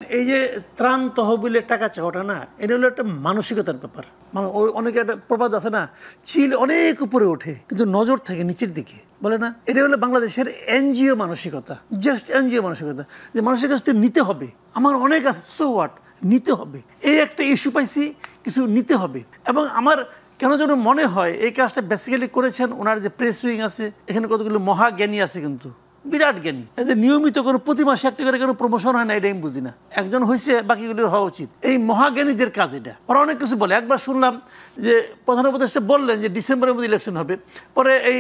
এই যে ত্রাণ তহবিলের টাকা চাওয়াটা না, এটা হলো একটা মানসিকতার ব্যাপার। মানে ওই অনেকে একটা প্রবাদ আছে না, চিল অনেক উপরে ওঠে কিন্তু নজর থাকে নিচের দিকে, বলে না? এটা হলো বাংলাদেশের এনজিও মানসিকতা, জাস্ট এনজিও মানসিকতা, যে মানুষের কাছ থেকে নিতে হবে। আমার অনেক আছে, সো হোয়াট, নিতে হবে। এই একটা ইস্যু পাইছি, কিছু নিতে হবে। এবং আমার কেন যেন মনে হয় এই কাজটা বেসিক্যালি করেছেন ওনার যে প্রেস উইং আছে, এখানে কতগুলো মহাজ্ঞানী আছে, কিন্তু বিরাট জ্ঞানী। এদের নিয়মিত কোনো প্রতি মাসে একটা করে কোনো প্রমোশন হয় না, এটা আমি বুঝি না। একজন হয়েছে, বাকিগুলোর হওয়া উচিত। এই মহাজ্ঞানীদের কাজ এটা। ওরা অনেক কিছু বলে। একবার শুনলাম যে প্রধান উপদেষ্টা বললেন যে ডিসেম্বরের মধ্যে ইলেকশন হবে, পরে এই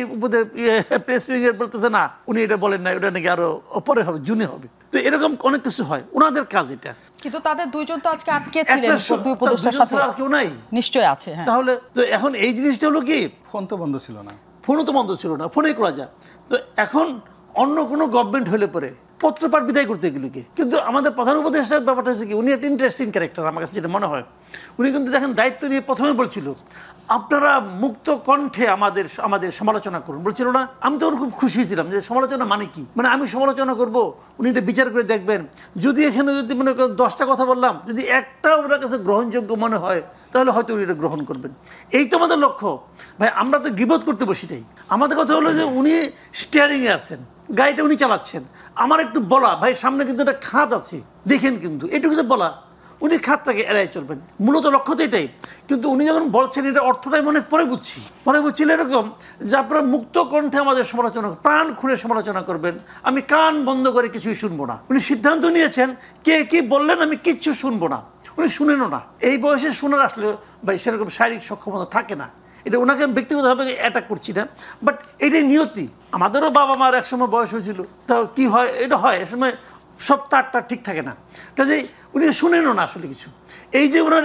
প্রেস উইংয়ের বলতেছে না, উনি এটা বলেন না, ওটা নাকি আরো পরে হবে, জুনে হবে। তো এরকম অনেক কিছু হয়, ওনাদের কাজ এটা। কিন্তু তাদের দুইজন তো আজকে আটকে ছিলেন, দুই উপদেষ্টার সাথে আর কেউ নাই, নিশ্চয়ই আছে। তাহলে তো এখন এই জিনিসটা হলো কি, ফোন তো বন্ধ ছিল না, ফোনও তো বন্ধ ছিল না, ফোনে করা যায়। তো এখন অন্য কোনো গভর্নমেন্ট হলে পরে পত্রপাঠ বিদায় করতে এগুলিকে। কিন্তু আমাদের প্রধান উপদেষ্টার ব্যাপারটা হচ্ছে কি, উনি একটা ইন্টারেস্টিং ক্যারেক্টার আমার কাছে যেটা মনে হয়। উনি কিন্তু দেখেন দায়িত্ব নিয়ে প্রথমে বলছিল আপনারা মুক্ত কণ্ঠে আমাদের সমালোচনা করুন, বলছিল না? আমি তখন খুব খুশি হয়েছিলাম যে সমালোচনা মানে কি, মানে আমি সমালোচনা করব, উনি এটা বিচার করে দেখবেন। যদি এখানে যদি মনে করেন 10টা কথা বললাম, যদি একটা ওনার কাছে গ্রহণযোগ্য মনে হয়, তাহলে হয়তো উনি এটা গ্রহণ করবেন। এই তো আমাদের লক্ষ্য ভাই। আমরা তো গিবত করতে বসিটাই। আমাদের কথা হলো যে উনি স্টিয়ারিংয়ে আছেন, গাড়িটা উনি চালাচ্ছেন, আমার একটু বলা ভাই সামনে কিন্তু একটা খাত আছে, দেখেন, কিন্তু এটুকু যে বলা, উনি খাতটাকে এড়াই চলবেন। মূলত লক্ষ্য তো এটাই। কিন্তু উনি যখন বলছেন, এটা অর্থটাই মনে পরে বুঝছিল এরকম যে আপনারা মুক্ত কণ্ঠে আমাদের সমালোচনা, প্রাণ খুলে সমালোচনা করবেন, আমি কান বন্ধ করে কিছুই শুনবো না। উনি সিদ্ধান্ত নিয়েছেন, কে কি বললেন আমি কিচ্ছু শুনবো না। উনি শুনেনও না। এই বয়সে শোনার আসলে ভাই সেরকম শারীরিক সক্ষমতা থাকে না। এটা ওনাকে ব্যক্তিগতভাবে অ্যাটাক করছি না, বাট এটাই নিয়তি। আমাদেরও বাবা মার একসময় বয়স হয়েছিল, তাও কি হয়, এটা হয় একসময়, সব তারটা ঠিক থাকে না। কাজেই উনি শুনেনও না আসলে কিছু। এই যে ওনার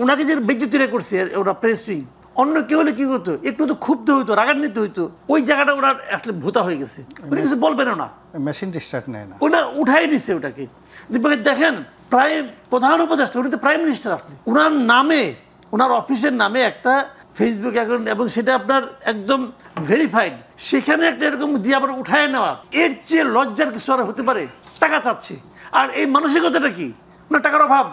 ওনাকে যে বেজ্জতিটা করছে ওরা প্রেস উইং, অন্য কেউ হলে কি করতো, একটু তো ক্ষুব্ধ হইতো, রাগান্বিত হইতো। ওই জায়গাটা ওনার আসলে ভূতা হয়ে গেছে, উনি কিছু বলবেনও না। মেশিন স্টার্ট নেয় না, ওনা উঠাই নিচ্ছে ওটাকে। দেখেন প্রাইম প্রধান উপদেষ্টা, উনি তো প্রাইম মিনিস্টার। আসলে ওনার নামে, ওনার অফিসের নামে একটা ফেসবুক অ্যাকাউন্ট, এবং সেটা আপনার একদম ভেরিফাইড, সেখানে একটা এরকম দিয়ে আবার উঠায় নেওয়া, এর চেয়ে লজ্জার কিছু আর হতে পারে? টাকা চাচ্ছে। আর এই মানসিকতাটা কি, ওনার টাকার অভাব।